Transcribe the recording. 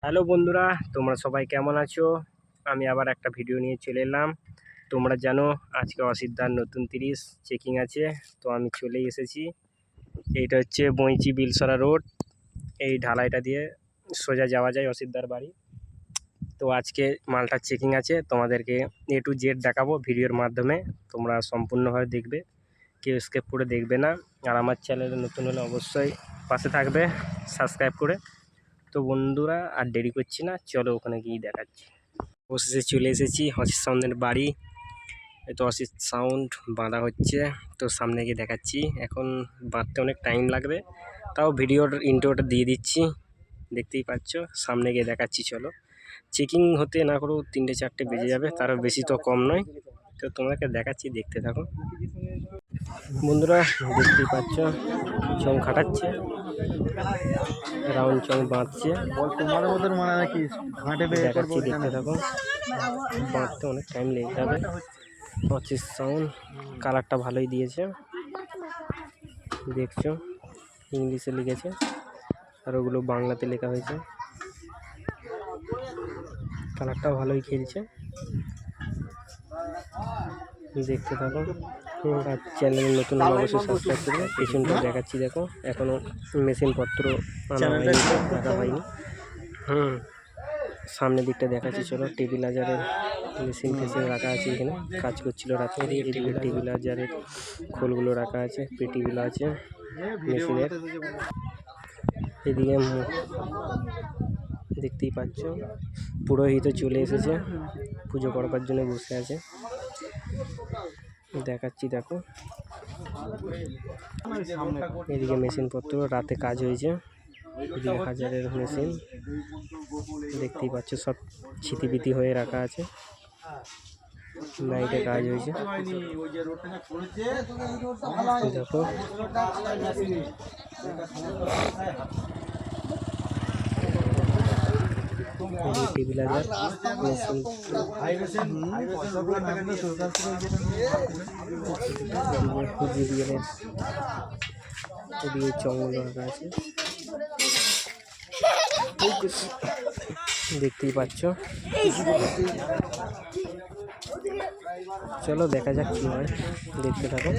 Hello বন্ধুরা, তোমরা সবাই কেমন আছো? আমি আবার একটা ভিডিও নিয়ে চলে এলাম। তোমরা জানো আজকে অসিদ্ধার নতুন 30 চেকিং আছে, তো আমি চলেই এসেছি। এইটা হচ্ছে বইচি বিলসরা রোড। এই ঢালাইটা দিয়ে সোজা যাওয়া যায় অসিদ্ধার বাড়ি। তো আজকে মালটার চেকিং আছে, তোমাদেরকে A to Z দেখাবো ভিডিওর মাধ্যমে। তোমরা সম্পূর্ণভাবে দেখবে, কেউ স্কিপ করে দেখবে না। আর আমার চ্যানেলে নতুন হলে অবশ্যই পাশে থাকবে সাবস্ক্রাইব করে। তো বন্ধুরা আর দেরি করছি না, চলো ওখানে গিয়ে দেখাচ্ছি। অবশেষে চলে এসেছি অসিত সাউন্ডের বাড়ি। এই তো অসিত সাউন্ড বাঁধা হচ্ছে, তো সামনে গিয়ে দেখাচ্ছি। এখন বাঁধতে অনেক টাইম লাগবে, তাও ভিডিওর ইন্ট্রোটা দিয়ে দিচ্ছি, দেখতেই পাচ্ছ। সামনে গিয়ে দেখাচ্ছি, চলো। চেকিং হতে না করেও 3-4টে বেজে যাবে, তারও বেশি তো কম নয়। তো তোমাকে দেখাচ্ছি, দেখতে থাকো বন্ধুরা। দেখতেই পাচ্ছ চং খাটাচ্ছে, রাউন্ড চং বাঁধছে। দেখাচ্ছি, দেখতে থাকো। বাঁধতে অনেক টাইম লেগে যাবে। অসিত সাউন্ড কালারটা ভালোই দিয়েছে, দেখছো ইংলিশে লিখেছে আর ওগুলো বাংলাতে লেখা হয়েছে। কালারটা ভালোই খেলছে, দেখতে থাকো। আর চ্যানেল নতুন হলে অবশ্যই সাবস্ক্রাইব করবে। পেছনটা দেখাচ্ছি, দেখো এখনও মেশিনপত্র আনা হয়নি, রাখা হয়নি। সামনের দিকটা দেখাচ্ছি, চলো। টেবিলাইজারের মেশিন ফেসিন রাখা আছে, এখানে কাজ করছিল রাতে। এদিকে টেবিলাইজারের খোলগুলো রাখা আছে, পেটিগুলো আছে মেশিনের। এদিকে দেখতেই পাচ্ছ পুরোহিত চলে এসেছে, পুজো করবার জন্য বসে আছে। দেখাচ্ছি, দেখো এদিকে মেশিনপত্র রাতে কাজ হয়েছে। 1000-এর মেশিন দেখতেই পাচ্ছ, সব ছিতিপিতি হয়ে রাখা আছে। নাইটে কাজ হয়েছে, দেখো। টেবিলাইজার মেশিন এদিকে চংগুলো রাখা আছে, দেখতেই পাচ্ছ। চলো দেখা যাক কি হয়, দেখতে থাকো।